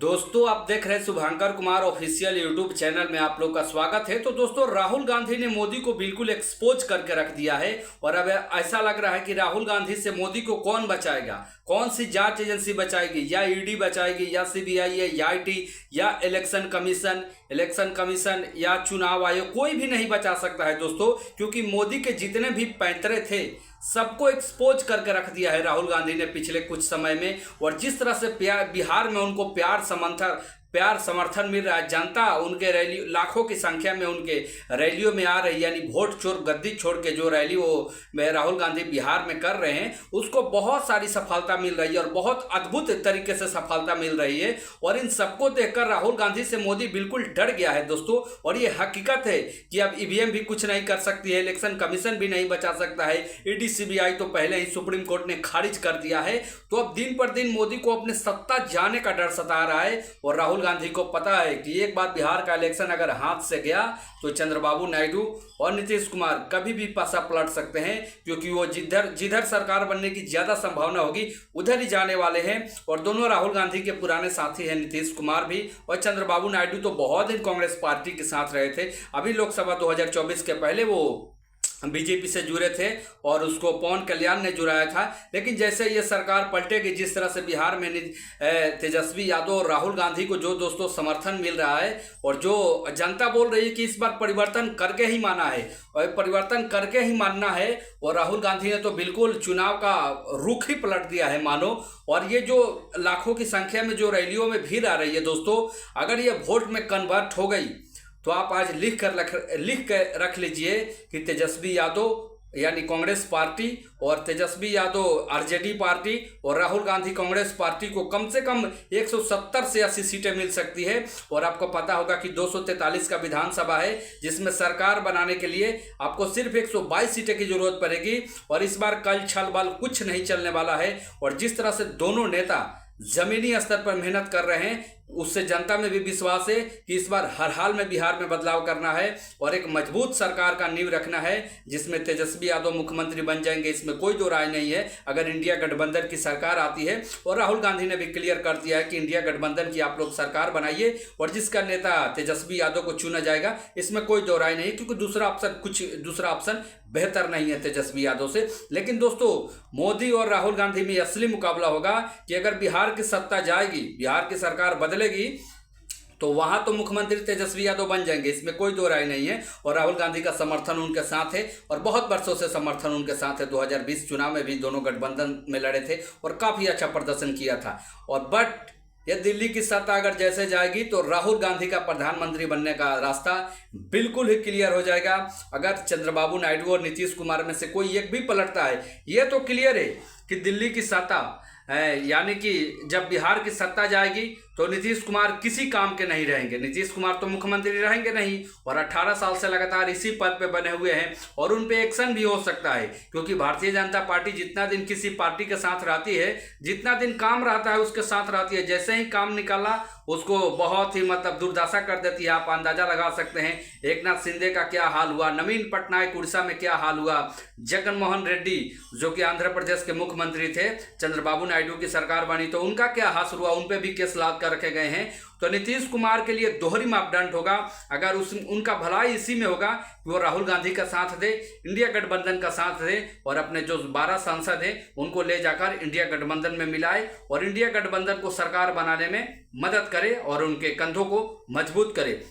दोस्तों आप देख रहे हैं शुभंकर कुमार ऑफिशियल यूट्यूब चैनल में आप लोग का स्वागत है। तो दोस्तों राहुल गांधी ने मोदी को बिल्कुल एक्सपोज करके रख दिया है और अब ऐसा लग रहा है कि राहुल गांधी से मोदी को कौन बचाएगा, कौन सी जांच एजेंसी बचाएगी, या ईडी बचाएगी या सीबीआई या आईटी या इलेक्शन कमीशन या चुनाव आयोग, कोई भी नहीं बचा सकता है दोस्तों, क्योंकि मोदी के जितने भी पैंतरे थे सबको एक्सपोज करके रख दिया है राहुल गांधी ने पिछले कुछ समय में। और जिस तरह से बिहार में उनको प्यार समर्थन मिल रहा है, जनता उनके रैली लाखों की संख्या में उनके रैलियों में आ रही है, यानी वोट चोर गद्दी छोड़ के जो रैली वो राहुल गांधी बिहार में कर रहे हैं उसको बहुत सारी सफलता मिल रही है और बहुत अद्भुत तरीके से सफलता मिल रही है। और इन सबको देखकर राहुल गांधी से मोदी बिल्कुल डर गया है दोस्तों। और ये हकीकत है कि अब ईवीएम भी कुछ नहीं कर सकती है, इलेक्शन कमीशन भी नहीं बचा सकता है, ईडी सीबीआई तो पहले ही सुप्रीम कोर्ट ने खारिज कर दिया है। तो अब दिन पर दिन मोदी को अपने सत्ता जाने का डर सता रहा है और राहुल गांधी को पता है कि एक बार बिहार का इलेक्शन अगर हाथ से गया तो चंद्रबाबू नायडू और नीतीश कुमार कभी भी पासा पलट सकते हैं, क्योंकि वो जिधर सरकार बनने की ज्यादा संभावना होगी उधर ही जाने वाले हैं। और दोनों राहुल गांधी के पुराने साथी हैं, नीतीश कुमार भी और चंद्रबाबू नायडू तो बहुत दिन कांग्रेस पार्टी के साथ रहे थे। अभी लोकसभा 2024 के पहले वो बीजेपी से जुड़े थे और उसको पवन कल्याण ने जुड़ाया था। लेकिन जैसे ये सरकार पलटेगी, जिस तरह से बिहार में तेजस्वी यादव और राहुल गांधी को जो दोस्तों समर्थन मिल रहा है और जो जनता बोल रही है कि इस बार परिवर्तन करके ही माना है और परिवर्तन करके ही मानना है, और राहुल गांधी ने तो बिल्कुल चुनाव का रुख ही पलट दिया है मानो। और ये जो लाखों की संख्या में जो रैलियों में भीड़ आ रही है दोस्तों, अगर ये वोट में कन्वर्ट हो गई तो आप आज लिख कर रख लीजिए कि तेजस्वी यादव यानी कांग्रेस पार्टी और तेजस्वी यादव आरजेडी पार्टी और राहुल गांधी कांग्रेस पार्टी को कम से कम 170 से 80 सीटें मिल सकती है। और आपको पता होगा कि 243 का विधानसभा है, जिसमें सरकार बनाने के लिए आपको सिर्फ 122 सीटें की जरूरत पड़ेगी। और इस बार कल छल बल कुछ नहीं चलने वाला है। और जिस तरह से दोनों नेता जमीनी स्तर पर मेहनत कर रहे हैं, उससे जनता में भी विश्वास है कि इस बार हर हाल में बिहार में बदलाव करना है और एक मजबूत सरकार का नींव रखना है, जिसमें तेजस्वी यादव मुख्यमंत्री बन जाएंगे, इसमें कोई दो राय नहीं है। अगर इंडिया गठबंधन की सरकार आती है, और राहुल गांधी ने भी क्लियर कर दिया है कि इंडिया गठबंधन की आप लोग सरकार बनाइए और जिसका नेता तेजस्वी यादव को चुना जाएगा, इसमें कोई दो राय नहीं, क्योंकि दूसरा ऑप्शन बेहतर नहीं है तेजस्वी यादव से। लेकिन दोस्तों मोदी और राहुल गांधी में असली मुकाबला होगा कि अगर बिहार की सत्ता जाएगी, बिहार की सरकार बदलेगी, तो वहां तो मुख्यमंत्री तेजस्वी यादव बन जाएंगे, इसमें कोई दो राय नहीं है। और राहुल गांधी का समर्थन उनके साथ है और बहुत वर्षों से समर्थन उनके साथ है। 2020 चुनाव में भी दोनों गठबंधन में लड़े थे और काफी अच्छा प्रदर्शन किया था। और बट ये दिल्ली की सत्ता अगर जैसे जाएगी तो राहुल गांधी का प्रधानमंत्री बनने का रास्ता बिल्कुल ही क्लियर हो जाएगा। अगर चंद्रबाबू नायडू और नीतीश कुमार में से कोई एक भी पलटता है, ये तो क्लियर है कि दिल्ली की सत्ता यानी कि जब बिहार की सत्ता जाएगी तो नीतीश कुमार किसी काम के नहीं रहेंगे। नीतीश कुमार तो मुख्यमंत्री रहेंगे नहीं और 18 साल से लगातार इसी पद पे बने हुए हैं और उन पे एक्शन भी हो सकता है, क्योंकि भारतीय जनता पार्टी जितना दिन किसी पार्टी के साथ रहती है, जितना दिन काम रहता है उसके साथ रहती है। जैसे ही काम निकाला उसको बहुत ही दुर्दशा कर देती है। आप अंदाजा लगा सकते हैं एकनाथ शिंदे का क्या हाल हुआ, नवीन पटनायक उड़ीसा में क्या हाल हुआ, जगन मोहन रेड्डी जो कि आंध्र प्रदेश के मुख्यमंत्री थे, चंद्रबाबू नायडू की सरकार बनी तो उनका क्या हासिल हुआ, उन पे भी केस लाद कर रखे गए हैं। तो नीतीश कुमार के लिए दोहरी मापदंड होगा। अगर उनका भलाई इसी में होगा कि वो राहुल गांधी का साथ दे, इंडिया गठबंधन का साथ दे और अपने जो 12 सांसद हैं उनको ले जाकर इंडिया गठबंधन में मिलाए और इंडिया गठबंधन को सरकार बनाने में मदद करे और उनके कंधों को मजबूत करे।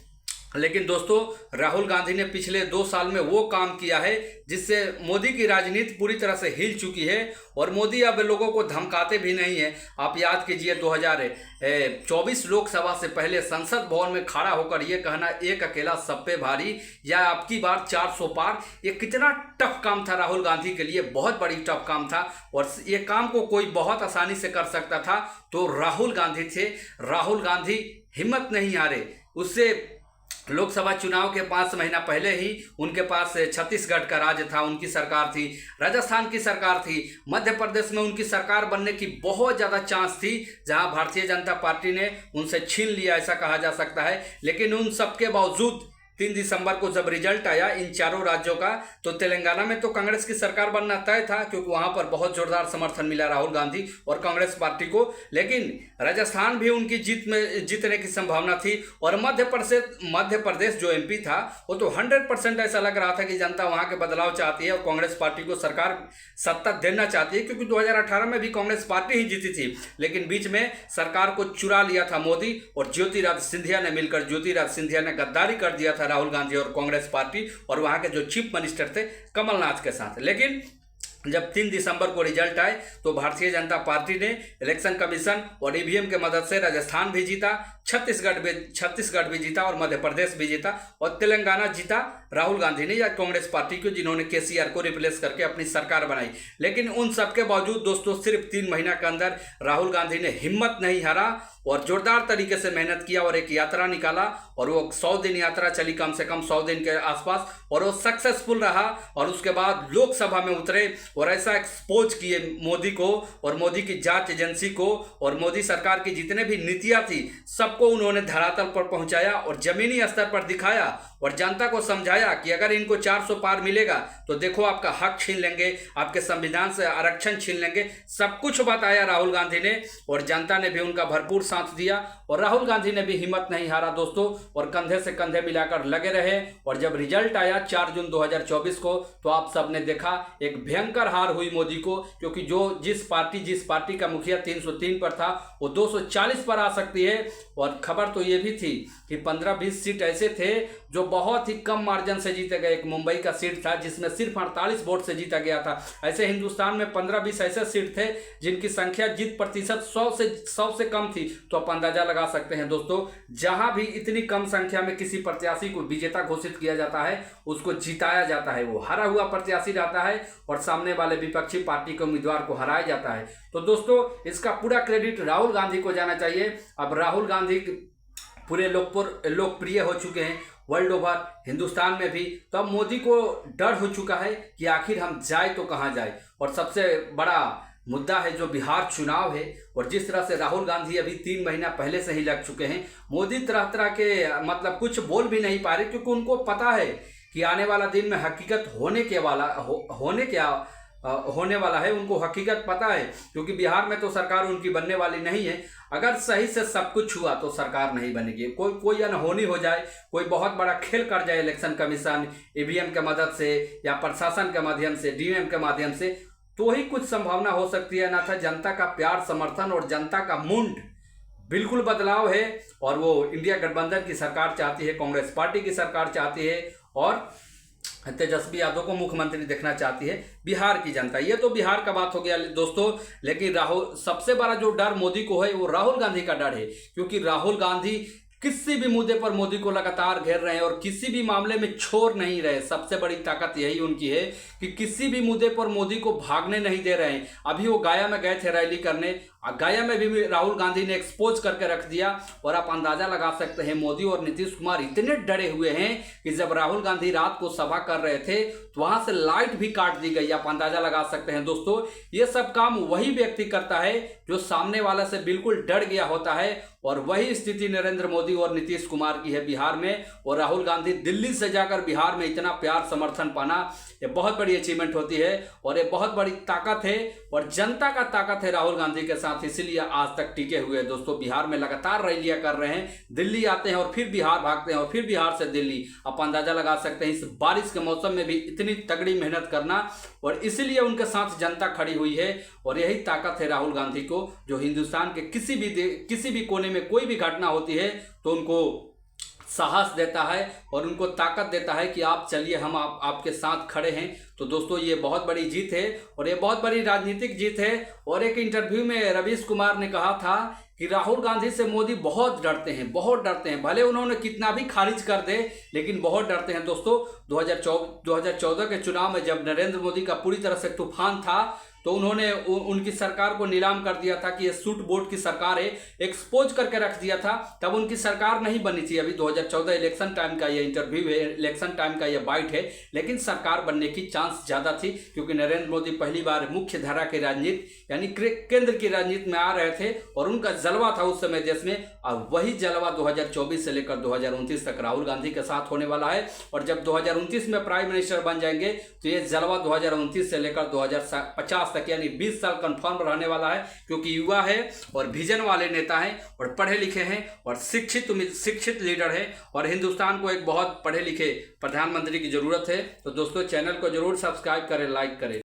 लेकिन दोस्तों राहुल गांधी ने पिछले 2 साल में वो काम किया है जिससे मोदी की राजनीति पूरी तरह से हिल चुकी है और मोदी अब लोगों को धमकाते भी नहीं है। आप याद कीजिए 2024 लोकसभा से पहले संसद भवन में खड़ा होकर ये कहना एक अकेला सब पे भारी या आपकी बार 400 पार, ये कितना टफ काम था राहुल गांधी के लिए, बहुत बड़ी टफ काम था और ये काम को कोई बहुत आसानी से कर सकता था तो राहुल गांधी थे। राहुल गांधी हिम्मत नहीं हारे। उससे लोकसभा चुनाव के 5 महीना पहले ही उनके पास छत्तीसगढ़ का राज्य था, उनकी सरकार थी, राजस्थान की सरकार थी, मध्य प्रदेश में उनकी सरकार बनने की बहुत ज़्यादा चांस थी, जहां भारतीय जनता पार्टी ने उनसे छीन लिया ऐसा कहा जा सकता है। लेकिन उन सब के बावजूद 3 दिसंबर को जब रिजल्ट आया इन चारों राज्यों का, तो तेलंगाना में तो कांग्रेस की सरकार बनना तय था, क्योंकि वहां पर बहुत जोरदार समर्थन मिला राहुल गांधी और कांग्रेस पार्टी को। लेकिन राजस्थान भी उनकी जीतने की संभावना थी। और मध्य प्रदेश जो एमपी था वो तो 100% ऐसा लग रहा था कि जनता वहां के बदलाव चाहती है और कांग्रेस पार्टी को सरकार सत्ता देना चाहती है, क्योंकि 2018 में भी कांग्रेस पार्टी ही जीती थी। लेकिन बीच में सरकार को चुरा लिया था मोदी और ज्योतिरादित्य सिंधिया ने मिलकर, ज्योतिरादित्य सिंधिया ने गद्दारी कर दिया था राहुल गांधी और कांग्रेस पार्टी और वहां के जो चीफ मिनिस्टर थे कमलनाथ के साथ। लेकिन जब 3 दिसंबर को रिजल्ट आए तो भारतीय जनता पार्टी ने इलेक्शन कमीशन और ईवीएम के मदद से राजस्थान भी जीता, छत्तीसगढ़ भी जीता और मध्य प्रदेश भी जीता और तेलंगाना जीता राहुल गांधी ने या कांग्रेस पार्टी को, जिन्होंने केसीआर को रिप्लेस करके अपनी सरकार बनाई। लेकिन उन सबके बावजूद दोस्तों सिर्फ 3 महीना के अंदर राहुल गांधी ने हिम्मत नहीं हारा और जोरदार तरीके से मेहनत किया और एक यात्रा निकाला और वो 100 दिन यात्रा चली, कम से कम 100 दिन के आसपास, और वो सक्सेसफुल रहा। और उसके बाद लोकसभा में उतरे और ऐसा एक्सपोज किए मोदी को और मोदी की जांच एजेंसी को और मोदी सरकार की जितने भी नीतियां थी सबको उन्होंने धरातल पर पहुंचाया और जमीनी स्तर पर दिखाया और जनता को समझाया कि अगर इनको 400 पार मिलेगा तो देखो आपका हक छीन लेंगे, आपके संविधान से आरक्षण छीन लेंगे। सब कुछ बताया राहुल गांधी ने और जनता ने भी उनका भरपूर साथ दिया और राहुल गांधी ने भी हिम्मत नहीं हारा दोस्तों और कंधे से कंधे मिलाकर लगे रहे। और जब रिजल्ट आया 4 जून 2024 को तो आप सबने देखा एक भयंकर हार हुई मोदी को, क्योंकि जिस पार्टी का मुखिया 303 पर था वो 240 पर आ सकती है। और खबर तो ये भी थी कि 15-20 सीट ऐसे थे जो बहुत ही कम मार्जिन से जीते गए। एक मुंबई का सीट था जिसमें सिर्फ 48 वोट से जीता गया था। ऐसे हिंदुस्तान में 15-20 ऐसे सीट थे जिनकी संख्या जीत प्रतिशत 100 से कम थी। तो आप अंदाजा लगा सकते हैं दोस्तों, जहां भी इतनी कम संख्या में किसी प्रत्याशी को विजेता घोषित किया जाता है उसको जिताया जाता है, वो हारा हुआ प्रत्याशी रहता है और सामने वाले विपक्षी पार्टी के उम्मीदवार को हराया जाता है। तो दोस्तों इसका पूरा क्रेडिट राहुल गांधी को जाना चाहिए। अब राहुल गांधी पूरे लोकप्रिय हो चुके हैं वर्ल्ड ओवर, हिंदुस्तान में भी। तो अब मोदी को डर हो चुका है कि आखिर हम जाए तो कहाँ जाए। और सबसे बड़ा मुद्दा है जो बिहार चुनाव है और जिस तरह से राहुल गांधी अभी 3 महीना पहले से ही लग चुके हैं, मोदी तरह तरह के मतलब कुछ बोल भी नहीं पा रहे, क्योंकि उनको पता है कि आने वाला दिन में हकीकत होने वाला है। उनको हकीकत पता है, क्योंकि बिहार में तो सरकार उनकी बनने वाली नहीं है। अगर सही से सब कुछ हुआ तो सरकार नहीं बनेगी। कोई अनहोनी हो जाए, कोई बहुत बड़ा खेल कर जाए इलेक्शन कमीशन ईवीएम के मदद से या प्रशासन के माध्यम से, डीएम के माध्यम से, तो ही कुछ संभावना हो सकती है। ना था जनता का प्यार समर्थन और जनता का मुंड बिल्कुल बदलाव है और वो इंडिया गठबंधन की सरकार चाहती है, कांग्रेस पार्टी की सरकार चाहती है और तेजस्वी यादव को मुख्यमंत्री देखना चाहती है बिहार की जनता। ये तो बिहार का बात हो गया दोस्तों। लेकिन सबसे बड़ा जो डर मोदी को है वो राहुल गांधी का डर है, क्योंकि राहुल गांधी किसी भी मुद्दे पर मोदी को लगातार घेर रहे हैं और किसी भी मामले में छोड़ नहीं रहे। सबसे बड़ी ताकत यही उनकी है कि किसी भी मुद्दे पर मोदी को भागने नहीं दे रहे हैं। अभी वो गया में गए थे रैली करने, गया में भी राहुल गांधी ने एक्सपोज करके रख दिया और आप अंदाजा लगा सकते हैं मोदी और नीतीश कुमार इतने डरे हुए हैं कि जब राहुल गांधी रात को सभा कर रहे थे तो वहां से लाइट भी काट दी गई। आप अंदाजा लगा सकते हैं दोस्तों, ये सब काम वही व्यक्ति करता है जो सामने वाला से बिल्कुल डर गया होता है। और वही स्थिति नरेंद्र मोदी और नीतीश कुमार की है बिहार में। और राहुल गांधी दिल्ली से जाकर बिहार में इतना प्यार समर्थन पाना ये बहुत बड़ी अचीवमेंट होती है और ये बहुत बड़ी ताकत है और जनता का ताकत है राहुल गांधी के साथ, इसीलिए आज तक टिके हुए दोस्तों। बिहार में लगातार रैलियां कर रहे हैं, दिल्ली आते हैं और फिर बिहार भागते हैं और फिर बिहार से दिल्ली। आप अंदाजा लगा सकते हैं इस बारिश के मौसम में भी इतनी तगड़ी मेहनत करना, और इसीलिए उनके साथ जनता खड़ी हुई है। और यही ताकत है राहुल गांधी को, जो हिंदुस्तान के किसी भी कोने में कोई भी घटना होती है तो उनको साहस देता है और उनको ताकत देता है कि आप चलिए, हम आपके साथ खड़े हैं। तो दोस्तों ये बहुत बड़ी जीत है और ये बहुत बड़ी राजनीतिक जीत है। और एक इंटरव्यू में रवीश कुमार ने कहा था कि राहुल गांधी से मोदी बहुत डरते हैं। भले उन्होंने कितना भी खारिज कर दे लेकिन बहुत डरते हैं दोस्तों। 2014 के चुनाव में जब नरेंद्र मोदी का पूरी तरह से तूफान था तो उन्होंने उनकी सरकार को नीलाम कर दिया था कि ये सूट बोर्ड की सरकार है, एक्सपोज करके रख दिया था। तब उनकी सरकार नहीं बनी थी। अभी 2014 इलेक्शन टाइम का ये इंटरव्यू है, इलेक्शन टाइम का ये बाइट है, लेकिन सरकार बनने की चांस ज्यादा थी क्योंकि नरेंद्र मोदी पहली बार मुख्य धारा की राजनीति यानी केंद्र की राजनीति में आ रहे थे और उनका जलवा था उस समय देश में। और वही जलवा 2024 से लेकर 2029 तक राहुल गांधी के साथ होने वाला है। और जब 2029 में प्राइम मिनिस्टर बन जाएंगे तो ये जलवा 2029 से लेकर 2050 तक यानी 20 साल कंफर्म रहने वाला है, क्योंकि युवा है और विजन वाले नेता हैं और पढ़े लिखे हैं और शिक्षित लीडर है और हिंदुस्तान को एक बहुत पढ़े लिखे प्रधानमंत्री की जरूरत है। तो दोस्तों चैनल को जरूर सब्सक्राइब करें, लाइक करें।